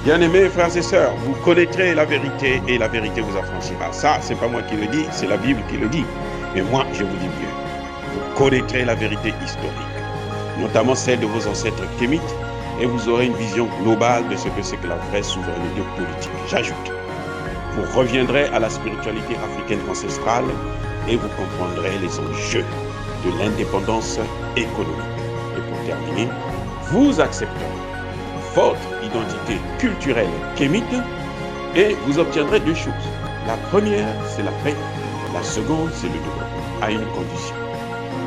Bien-aimés frères et sœurs, vous connaîtrez la vérité et la vérité vous affranchira. Ça, c'est pas moi qui le dis, c'est la Bible qui le dit. Mais moi, je vous dis mieux. Vous connaîtrez la vérité historique, notamment celle de vos ancêtres kémites, et vous aurez une vision globale de ce que c'est que la vraie souveraineté politique. J'ajoute, vous reviendrez à la spiritualité africaine ancestrale et vous comprendrez les enjeux de l'indépendance économique. Et pour terminer, vous accepterez votre identité culturelle kémite et vous obtiendrez deux choses. La première, c'est la paix. La seconde, c'est le développement, à une condition.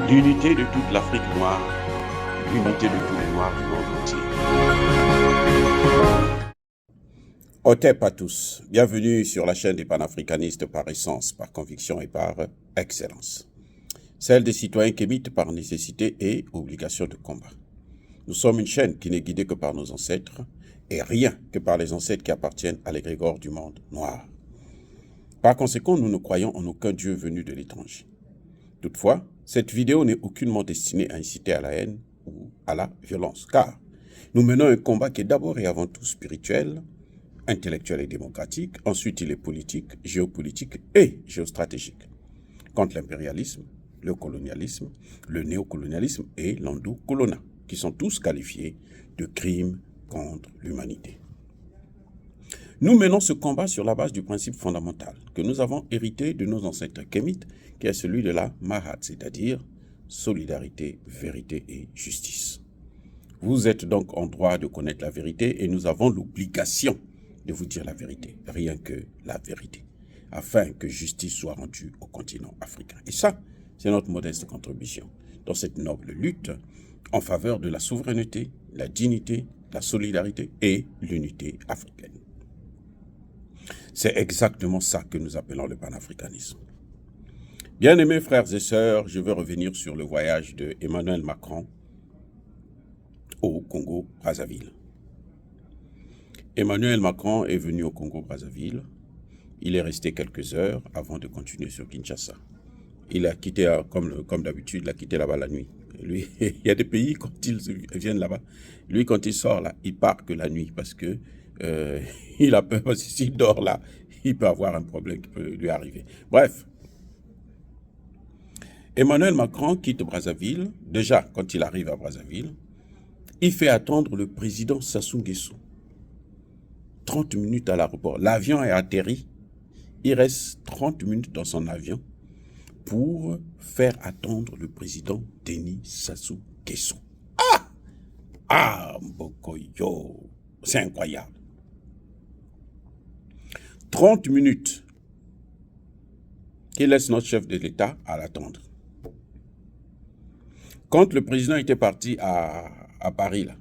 L'unité de toute l'Afrique noire, l'unité de tous les Noirs du monde entier. Otep à tous. Bienvenue sur la chaîne des panafricanistes par essence, par conviction et par excellence. Celle des citoyens kémites par nécessité et obligation de combat. Nous sommes une chaîne qui n'est guidée que par nos ancêtres et rien que par les ancêtres qui appartiennent à l'égrégore du monde noir. Par conséquent, nous ne croyons en aucun Dieu venu de l'étranger. Toutefois, cette vidéo n'est aucunement destinée à inciter à la haine ou à la violence, car nous menons un combat qui est d'abord et avant tout spirituel, intellectuel et démocratique, ensuite il est politique, géopolitique et géostratégique, contre l'impérialisme, le colonialisme, le néocolonialisme et l'endocolona, qui sont tous qualifiés de crimes contre l'humanité. Nous menons ce combat sur la base du principe fondamental que nous avons hérité de nos ancêtres kémites, qui est celui de la Mahat, c'est-à-dire solidarité, vérité et justice. Vous êtes donc en droit de connaître la vérité et nous avons l'obligation de vous dire la vérité, rien que la vérité, afin que justice soit rendue au continent africain. Et ça, c'est notre modeste contribution dans cette noble lutte en faveur de la souveraineté, la dignité, la solidarité et l'unité africaine. C'est exactement ça que nous appelons le panafricanisme. Bien-aimés frères et sœurs, je veux revenir sur le voyage de Emmanuel Macron au Congo-Brazzaville. Emmanuel Macron est venu au Congo-Brazzaville. Il est resté quelques heures avant de continuer sur Kinshasa. Il a quitté, comme d'habitude, il a quitté là-bas la nuit. Lui, il y a des pays, quand ils viennent là-bas, lui, quand il sort là, il part que la nuit parce que il a peur, parce que s'il dort là, il peut avoir un problème qui peut lui arriver. Bref, Emmanuel Macron quitte Brazzaville. Déjà, quand il arrive à Brazzaville, il fait attendre le président Sassou Nguesso. 30 minutes à l'aéroport. L'avion est atterri. Il reste 30 minutes dans son avion pour faire attendre le président Denis Sassou Nguesso. Ah, Mbokoyo, c'est incroyable. 30 minutes qu'il laisse notre chef de l'État à l'attendre. Quand le président était parti à Paris, là,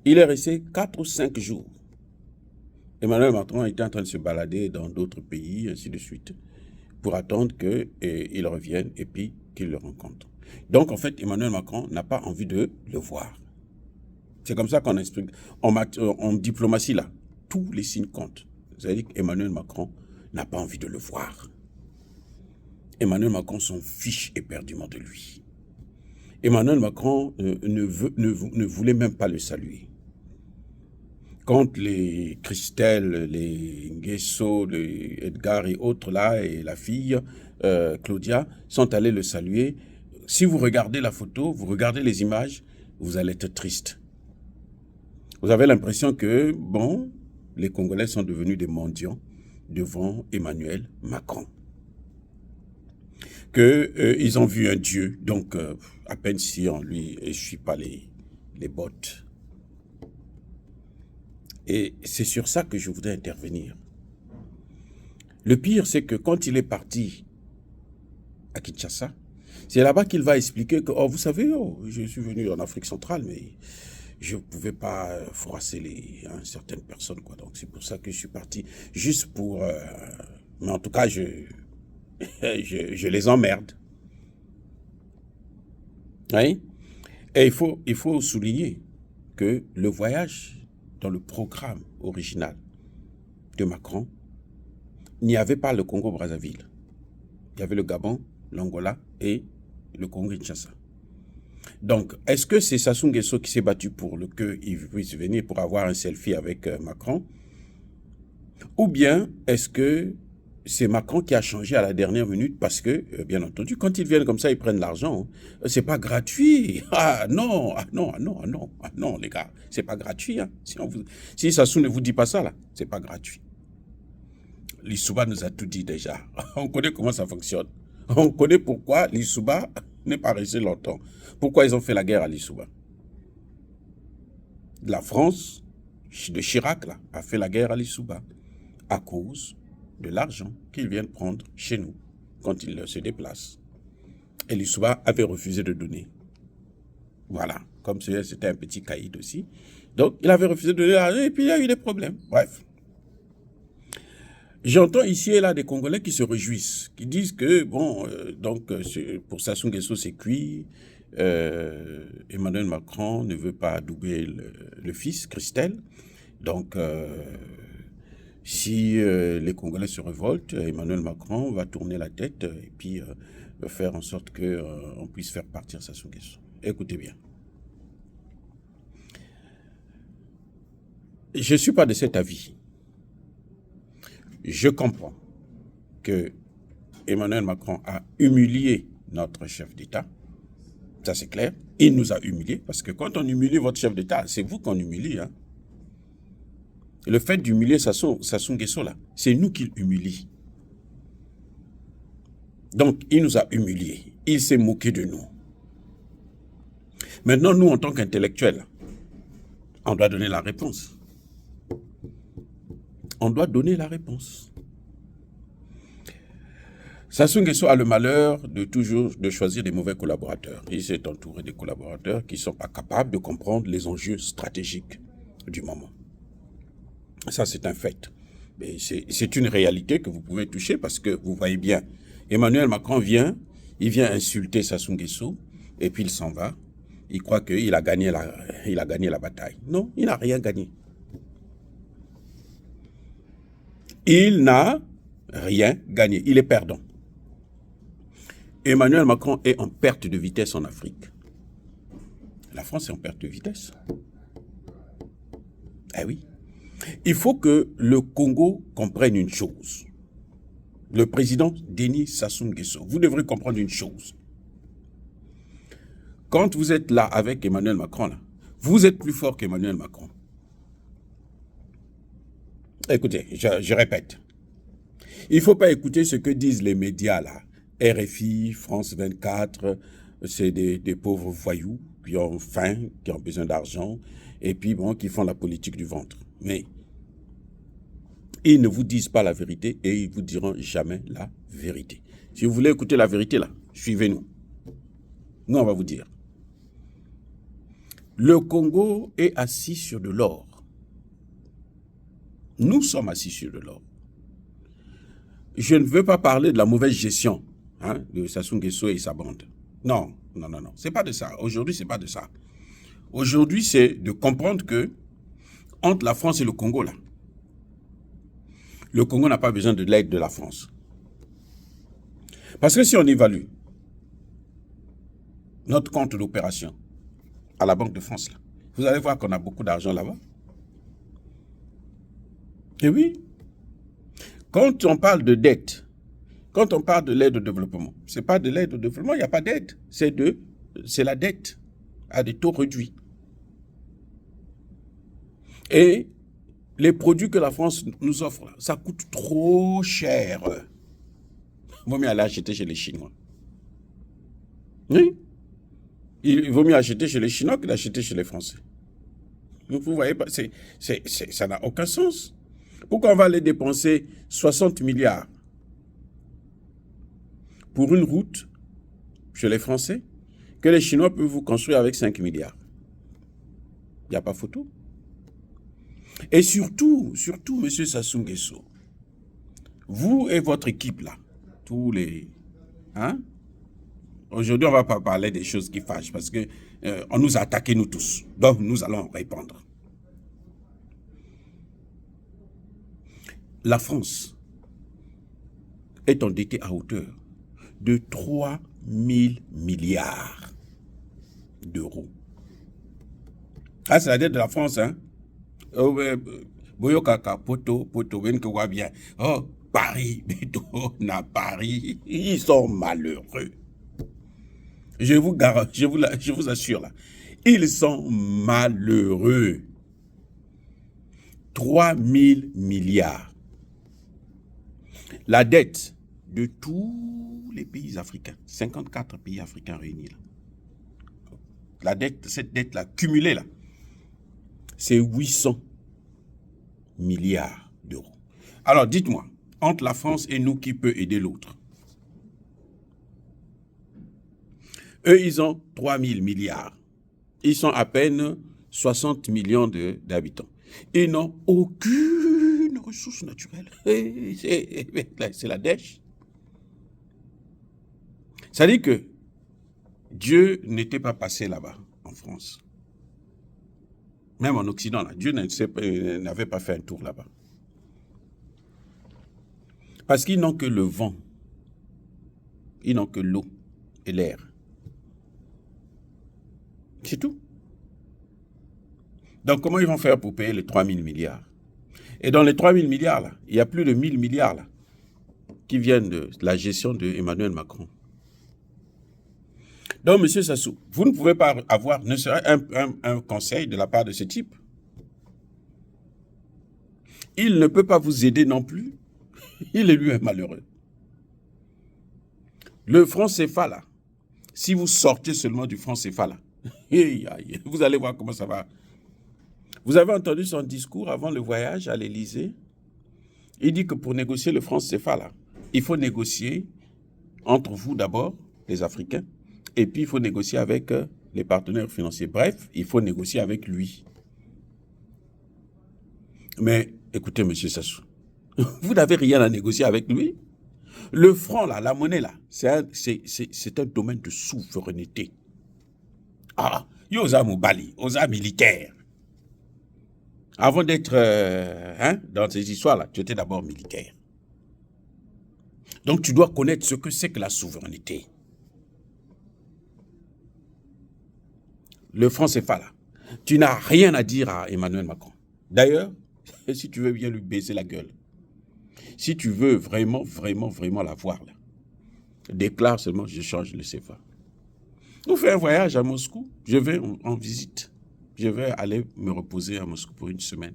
il est resté 4 ou 5 jours. Emmanuel Macron était en train de se balader dans d'autres pays, ainsi de suite, pour attendre qu'il revienne et puis qu'il le rencontre. Donc, en fait, Emmanuel Macron n'a pas envie de le voir. C'est comme ça qu'on explique. En diplomatie, là, tous les signes comptent. C'est-à-dire qu'Emmanuel Macron n'a pas envie de le voir. Emmanuel Macron s'en fiche éperdument de lui. Emmanuel Macron ne voulait même pas le saluer. Quand les Christelle, les Nguesso, les Edgar et autres là, et la fille, Claudia, sont allés le saluer, si vous regardez la photo, vous regardez les images, vous allez être triste. Vous avez l'impression que, bon, les Congolais sont devenus des mendiants devant Emmanuel Macron. Ils ont vu un Dieu, donc à peine si on lui essuie pas les bottes. Et c'est sur ça que je voudrais intervenir. Le pire, c'est que quand il est parti à Kinshasa, c'est là-bas qu'il va expliquer que, oh, vous savez, je suis venu en Afrique centrale, mais je ne pouvais pas froisser certaines personnes, quoi. Donc c'est pour ça que je suis parti, juste pour... mais en tout cas, je les emmerde. Oui? Et il faut souligner que le voyage dans le programme original de Macron, il n'y avait pas le Congo-Brazzaville. Il y avait le Gabon, l'Angola et le Congo-Kinshasa. Donc, est-ce que c'est Sassou Nguesso qui s'est battu pour qu'il puisse venir pour avoir un selfie avec Macron? Ou bien est-ce que c'est Macron qui a changé à la dernière minute parce que, bien entendu, quand ils viennent comme ça, ils prennent l'argent. C'est pas gratuit. Ah non, ah non, ah non, ah non, ah non, les gars, c'est pas gratuit. Hein. Si Sassou ne vous dit pas ça, là, c'est pas gratuit. Lissouba nous a tout dit déjà. On connaît comment ça fonctionne. On connaît pourquoi Lissouba n'est pas resté longtemps. Pourquoi ils ont fait la guerre à Lissouba. La France, de Chirac, là, a fait la guerre à Lissouba à cause de l'argent qu'ils viennent prendre chez nous quand ils se déplacent. Et Lissouba avait refusé de donner. Voilà, comme c'était un petit caïd aussi. Donc, il avait refusé de donner l'argent et puis il y a eu des problèmes. Bref. J'entends ici et là des Congolais qui se réjouissent, qui disent que, bon, pour Sassou Nguesso, c'est cuit. Emmanuel Macron ne veut pas adouber le fils, Christelle. Donc, si les Congolais se révoltent, Emmanuel Macron va tourner la tête et puis faire en sorte qu'on puisse faire partir Sassou Nguesso. Écoutez bien. Je ne suis pas de cet avis. Je comprends que Emmanuel Macron a humilié notre chef d'État. Ça, c'est clair. Il nous a humiliés parce que quand on humilie votre chef d'État, c'est vous qu'on humilie. Hein. Le fait d'humilier Sassou Nguesso, là, c'est nous qu'il humilie. Donc, il nous a humiliés. Il s'est moqué de nous. Maintenant, nous, en tant qu'intellectuels, on doit donner la réponse. On doit donner la réponse. Sassou Nguesso a le malheur de choisir des mauvais collaborateurs. Il s'est entouré de collaborateurs qui ne sont pas capables de comprendre les enjeux stratégiques du moment. Ça, c'est un fait. Mais c'est une réalité que vous pouvez toucher parce que vous voyez bien, Emmanuel Macron vient insulter Sassou Nguesso et puis il s'en va. Il croit qu'il a gagné la bataille. Non, il n'a rien gagné. Il n'a rien gagné. Il est perdant. Emmanuel Macron est en perte de vitesse en Afrique. La France est en perte de vitesse. Eh oui. Il faut que le Congo comprenne une chose. Le président Denis Sassou Nguesso, vous devrez comprendre une chose. Quand vous êtes là avec Emmanuel Macron, là, vous êtes plus fort qu'Emmanuel Macron. Écoutez, je répète. Il ne faut pas écouter ce que disent les médias là. RFI, France 24, c'est des pauvres voyous qui ont faim, qui ont besoin d'argent, et puis bon, qui font la politique du ventre. Mais ils ne vous disent pas la vérité et ils ne vous diront jamais la vérité. Si vous voulez écouter la vérité là, suivez-nous. Nous, on va vous dire. Le Congo est assis sur de l'or. Nous sommes assis sur de l'or. Je ne veux pas parler de la mauvaise gestion de Sassou Nguesso et sa bande. Non. C'est pas de ça. Aujourd'hui, c'est pas de ça. Aujourd'hui, c'est de comprendre que entre la France et le Congo, là, le Congo n'a pas besoin de l'aide de la France. Parce que si on évalue notre compte d'opération à la Banque de France, là, vous allez voir qu'on a beaucoup d'argent là-bas. Et oui, quand on parle de dette, quand on parle de l'aide au développement, ce n'est pas de l'aide au développement, il n'y a pas d'aide, c'est la dette à des taux réduits. Et les produits que la France nous offre, ça coûte trop cher. Il vaut mieux aller acheter chez les Chinois. Oui. Il vaut mieux acheter chez les Chinois que d'acheter chez les Français. Vous voyez, ça n'a aucun sens. Pourquoi on va aller dépenser 60 milliards pour une route chez les Français que les Chinois peuvent vous construire avec 5 milliards? Il n'y a pas photo. Et surtout, M. Sassou Nguesso, vous et votre équipe là, tous les... Aujourd'hui, on ne va pas parler des choses qui fâchent parce qu'on nous a attaqués nous tous. Donc, nous allons répondre. La France est endettée à hauteur de 3 000 milliards d'euros. Ah, c'est la dette de la France, hein? Boyo kaka, poto, ben que voit bien. Oh, Paris, Beto, na Paris. Ils sont malheureux. Je vous assure là. Ils sont malheureux. 3000 milliards. La dette de tous les pays africains, 54 pays africains réunis là. La dette, cette dette-là, cumulée là, c'est 800 milliards d'euros. Alors dites-moi, entre la France et nous, qui peut aider l'autre? Eux, ils ont 3000 milliards. Ils sont à peine 60 millions d'habitants. Ils n'ont aucune ressource naturelle. C'est la dèche. Ça dit que Dieu n'était pas passé là-bas, en France. Même en Occident, là, Dieu n'avait pas fait un tour là-bas. Parce qu'ils n'ont que le vent. Ils n'ont que l'eau et l'air. C'est tout. Donc, comment ils vont faire pour payer les 3000 milliards? Et dans les 3000 milliards, là, il y a plus de 1000 milliards là, qui viennent de la gestion d'Emmanuel Macron. Donc, M. Sassou, vous ne pouvez pas avoir ne serait-ce un conseil de la part de ce type. Il ne peut pas vous aider non plus. Il est lui un malheureux. Le franc CFA, là, si vous sortez seulement du franc CFA, là, vous allez voir comment ça va. Vous avez entendu son discours avant le voyage à l'Élysée. Il dit que pour négocier le franc CFA, là, il faut négocier entre vous d'abord, les Africains, et puis il faut négocier avec les partenaires financiers. Bref, il faut négocier avec lui. Mais écoutez, M. Sassou, vous n'avez rien à négocier avec lui. Le franc, là, la monnaie, là, c'est un domaine de souveraineté. Ah, Yosa Moubali, Yosa militaire. Avant d'être dans ces histoires-là, tu étais d'abord militaire. Donc tu dois connaître ce que c'est que la souveraineté. Le franc CFA, là, tu n'as rien à dire à Emmanuel Macron. D'ailleurs, si tu veux bien lui baiser la gueule, si tu veux vraiment la voir, là, déclare seulement, je change le CFA. On fait un voyage à Moscou, je vais en visite. Je vais aller me reposer à Moscou pour une semaine.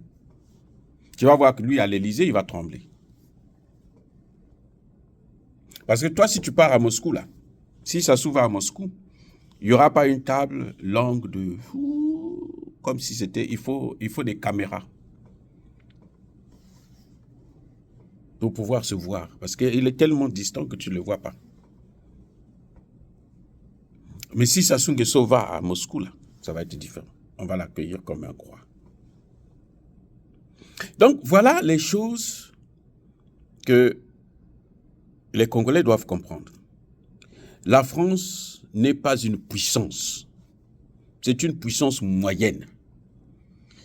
Tu vas voir que lui, à l'Élysée, il va trembler. Parce que toi, si tu pars à Moscou, là, si ça s'ouvre à Moscou, il n'y aura pas une table longue de... Comme si c'était... Il faut des caméras pour pouvoir se voir. Parce qu'il est tellement distant que tu ne le vois pas. Mais si Sassou Nguesso va à Moscou, là, ça va être différent. On va l'accueillir comme un roi. Donc, voilà les choses que les Congolais doivent comprendre. La France n'est pas une puissance. C'est une puissance moyenne.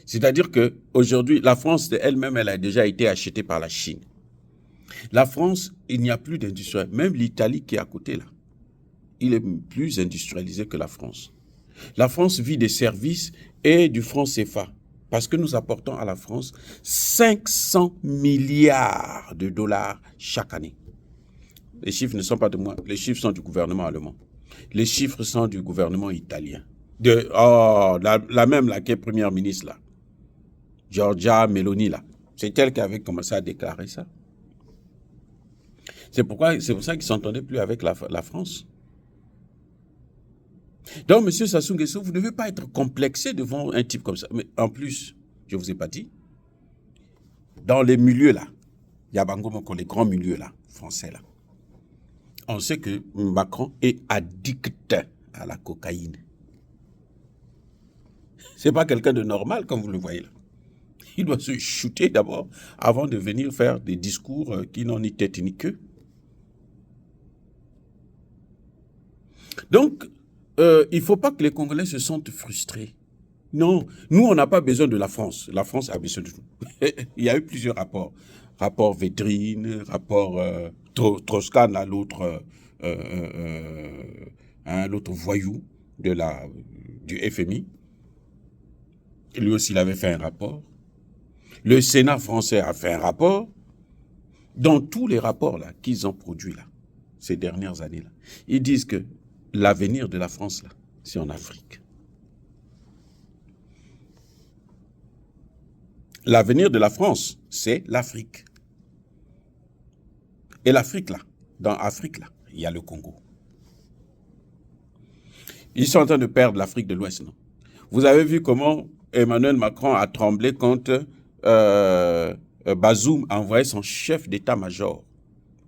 C'est-à-dire qu'aujourd'hui, la France elle-même, elle a déjà été achetée par la Chine. La France, il n'y a plus d'industrie. Même l'Italie qui est à côté, là, il est plus industrialisé que la France. La France vit des services et du franc CFA. Parce que nous apportons à la France 500 milliards de dollars chaque année. Les chiffres ne sont pas de moi. Les chiffres sont du gouvernement allemand. Les chiffres sont du gouvernement italien. La même là, qui est première ministre là. Giorgia Meloni là. C'est elle qui avait commencé à déclarer ça. C'est pour ça qu'ils ne s'entendaient plus avec la France. Donc, M. Sassou Nguesso, vous ne devez pas être complexé devant un type comme ça. Mais en plus, je ne vous ai pas dit, dans les milieux là, il y a les grands milieux là, français là, on sait que Macron est addict à la cocaïne. Ce n'est pas quelqu'un de normal, comme vous le voyez là. Il doit se shooter d'abord avant de venir faire des discours qui n'ont ni tête ni queue. Donc, il ne faut pas que les Congolais se sentent frustrés. Non, nous, on n'a pas besoin de la France. La France a besoin de nous. Il y a eu plusieurs rapports. Rapport Védrine, rapport Troscan, l'autre voyou du FMI. Lui aussi, il avait fait un rapport. Le Sénat français a fait un rapport. Dans tous les rapports là qu'ils ont produits là, ces dernières années là, ils disent que l'avenir de la France là, c'est en Afrique. L'avenir de la France, c'est l'Afrique. Et l'Afrique là, dans l'Afrique là, il y a le Congo. Ils sont en train de perdre l'Afrique de l'Ouest, non? Vous avez vu comment Emmanuel Macron a tremblé quand Bazoum a envoyé son chef d'état-major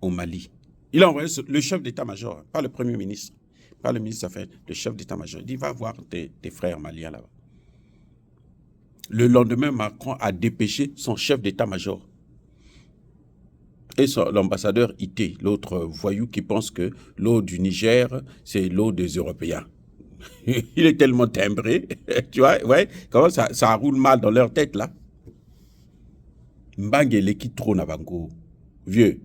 au Mali. Il a envoyé le chef d'état-major, pas le premier ministre, pas le ministre des Affaires, le chef d'état-major. Il dit, va voir tes frères maliens là-bas. Le lendemain, Macron a dépêché son chef d'état-major. Et l'ambassadeur Ité, l'autre voyou qui pense que l'eau du Niger, c'est l'eau des Européens. Il est tellement timbré, tu vois, ouais, comment ça roule mal dans leur tête là. Mbangele qui trône à Bango. Vieux,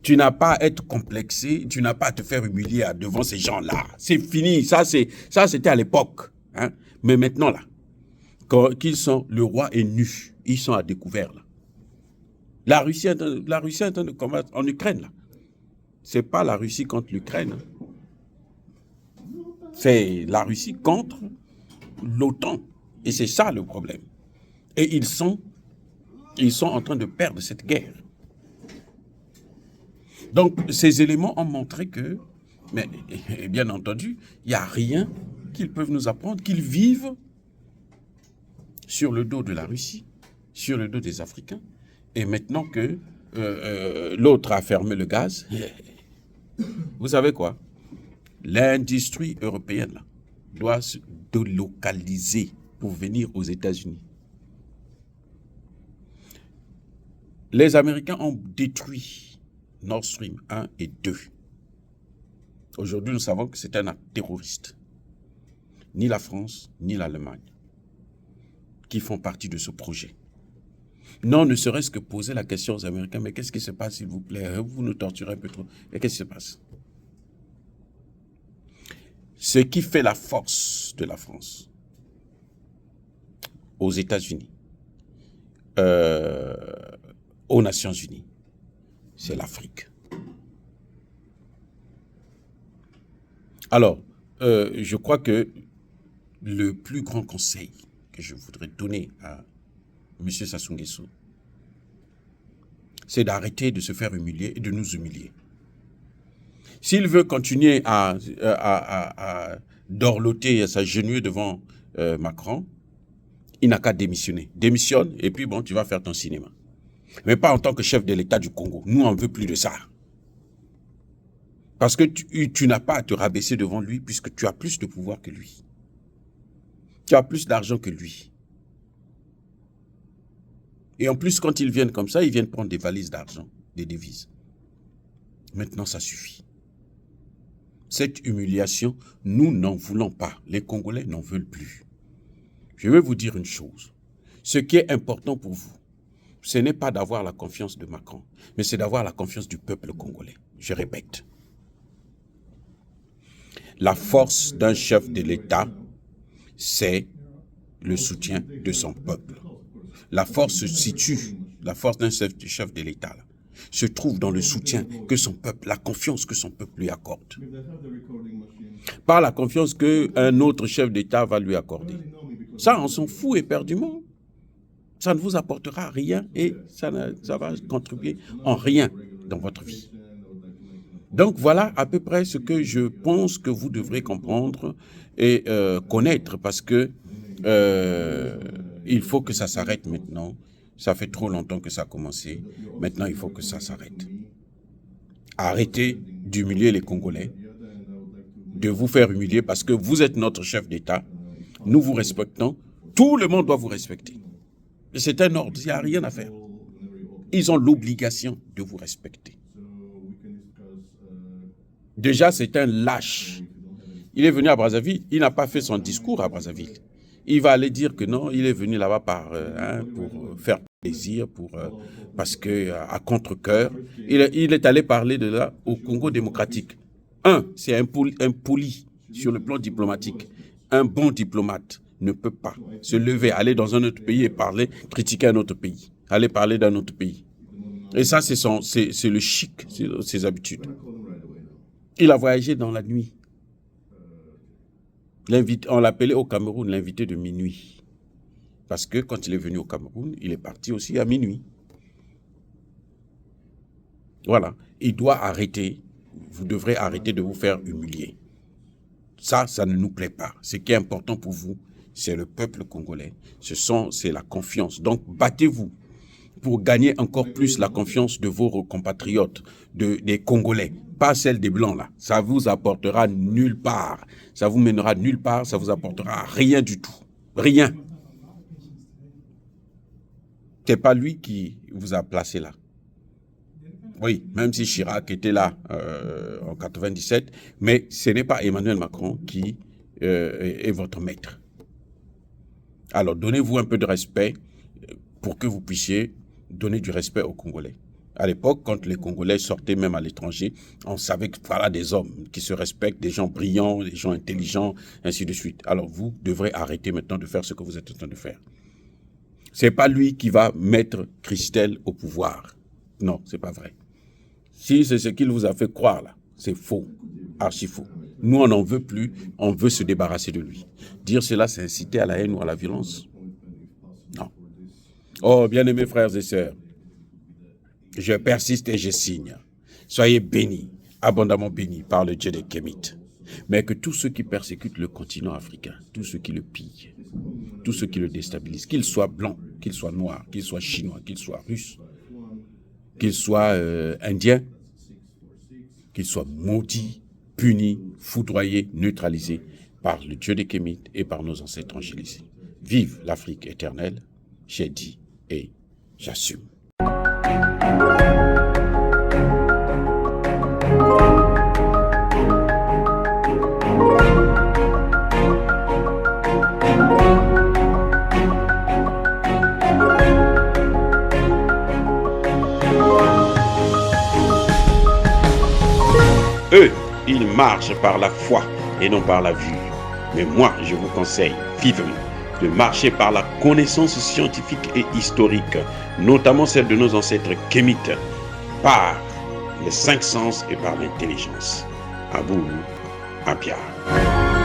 tu n'as pas à être complexé, tu n'as pas à te faire humilier devant ces gens-là. C'est fini, ça c'était à l'époque. Hein? Mais maintenant là, qu'ils sont, le roi est nu, ils sont à découvert là. La Russie est en train de combattre en Ukraine là. C'est pas la Russie contre l'Ukraine. Hein. C'est la Russie contre l'OTAN. Et c'est ça le problème. Et ils sont en train de perdre cette guerre. Donc, ces éléments ont montré que, mais bien entendu, il n'y a rien qu'ils peuvent nous apprendre, qu'ils vivent sur le dos de la Russie, sur le dos des Africains. Et maintenant que l'autre a fermé le gaz, vous savez quoi? L'industrie européenne là, doit se délocaliser pour venir aux États-Unis. Les Américains ont détruit Nord Stream 1 et 2. Aujourd'hui, nous savons que c'est un acte terroriste. Ni la France, ni l'Allemagne, qui font partie de ce projet. Non, ne serait-ce que poser la question aux Américains, mais qu'est-ce qui se passe, s'il vous plaît? Vous nous torturez un peu trop. Et qu'est-ce qui se passe? Ce qui fait la force de la France aux États-Unis, aux Nations Unies, c'est l'Afrique. Alors, je crois que le plus grand conseil que je voudrais donner à M. Sassou Nguesso, c'est d'arrêter de se faire humilier et de nous humilier. S'il veut continuer à dorloter, à s'agenouiller devant Macron, il n'a qu'à démissionner. Démissionne et puis bon, tu vas faire ton cinéma. Mais pas en tant que chef de l'État du Congo. Nous, on ne veut plus de ça. Parce que tu n'as pas à te rabaisser devant lui puisque tu as plus de pouvoir que lui. Tu as plus d'argent que lui. Et en plus, quand ils viennent comme ça, ils viennent prendre des valises d'argent, des devises. Maintenant, ça suffit. Cette humiliation, nous n'en voulons pas. Les Congolais n'en veulent plus. Je vais vous dire une chose. Ce qui est important pour vous, ce n'est pas d'avoir la confiance de Macron, mais c'est d'avoir la confiance du peuple congolais. Je répète. La force d'un chef de l'État, c'est le soutien de son peuple. La force se situe, la force d'un chef de l'État, se trouve dans le soutien que son peuple, la confiance que son peuple lui accorde. Pas la confiance qu'un autre chef d'État va lui accorder. Ça, on s'en fout éperdument. Ça ne vous apportera rien et ça va contribuer en rien dans votre vie. Donc voilà à peu près ce que je pense que vous devrez comprendre et connaître parce que il faut que ça s'arrête maintenant. Ça fait trop longtemps que ça a commencé. Maintenant, il faut que ça s'arrête. Arrêtez d'humilier les Congolais, de vous faire humilier parce que vous êtes notre chef d'État. Nous vous respectons. Tout le monde doit vous respecter. Et c'est un ordre, il n'y a rien à faire. Ils ont l'obligation de vous respecter. Déjà, c'est un lâche. Il est venu à Brazzaville, il n'a pas fait son discours à Brazzaville. Il va aller dire que non, il est venu là-bas pour faire plaisir, parce que à contre-cœur. Il est allé parler de là au Congo démocratique. C'est impoli sur le plan diplomatique, un bon diplomate. ne peut pas se lever, aller dans un autre pays et parler, critiquer un autre pays, aller parler d'un autre pays. Et ça, c'est le chic, c'est ses habitudes. Il a voyagé dans la nuit. On l'appelait au Cameroun l'invité de minuit. Parce que quand il est venu au Cameroun, il est parti aussi à minuit. Voilà. Il doit arrêter. Vous devrez arrêter de vous faire humilier. Ça ne nous plaît pas. Ce qui est important pour vous, c'est le peuple congolais. C'est la confiance. Donc, battez-vous pour gagner encore plus la confiance de vos compatriotes, des Congolais. Pas celle des Blancs, là. Ça vous apportera nulle part. Ça vous mènera nulle part. Ça vous apportera rien du tout. Rien. C'est pas lui qui vous a placé là. Oui, même si Chirac était là en 97, mais ce n'est pas Emmanuel Macron qui est votre maître. Alors, donnez-vous un peu de respect pour que vous puissiez donner du respect aux Congolais. À l'époque, quand les Congolais sortaient même à l'étranger, on savait que voilà des hommes qui se respectent, des gens brillants, des gens intelligents, ainsi de suite. Alors, vous devrez arrêter maintenant de faire ce que vous êtes en train de faire. C'est pas lui qui va mettre Christelle au pouvoir. Non, c'est pas vrai. Si c'est ce qu'il vous a fait croire là, c'est faux, archi faux. Nous, on n'en veut plus, on veut se débarrasser de lui. Dire cela, c'est inciter à la haine ou à la violence. Non. Oh, bien-aimés frères et sœurs, je persiste et je signe. Soyez bénis, abondamment bénis par le Dieu des Kémites. Mais que tous ceux qui persécutent le continent africain, tous ceux qui le pillent, tous ceux qui le déstabilisent, qu'ils soient blancs, qu'ils soient noirs, qu'ils soient chinois, qu'ils soient russes, qu'ils soient indiens, qu'ils soient maudits, punis, foudroyés, neutralisés par le Dieu des Kémites et par nos ancêtres angélisés. Vive l'Afrique éternelle, j'ai dit et j'assume. Eux, ils marchent par la foi et non par la vue. Mais moi, je vous conseille vivement de marcher par la connaissance scientifique et historique, notamment celle de nos ancêtres kémites, par les 5 sens et par l'intelligence. À vous, à Pierre.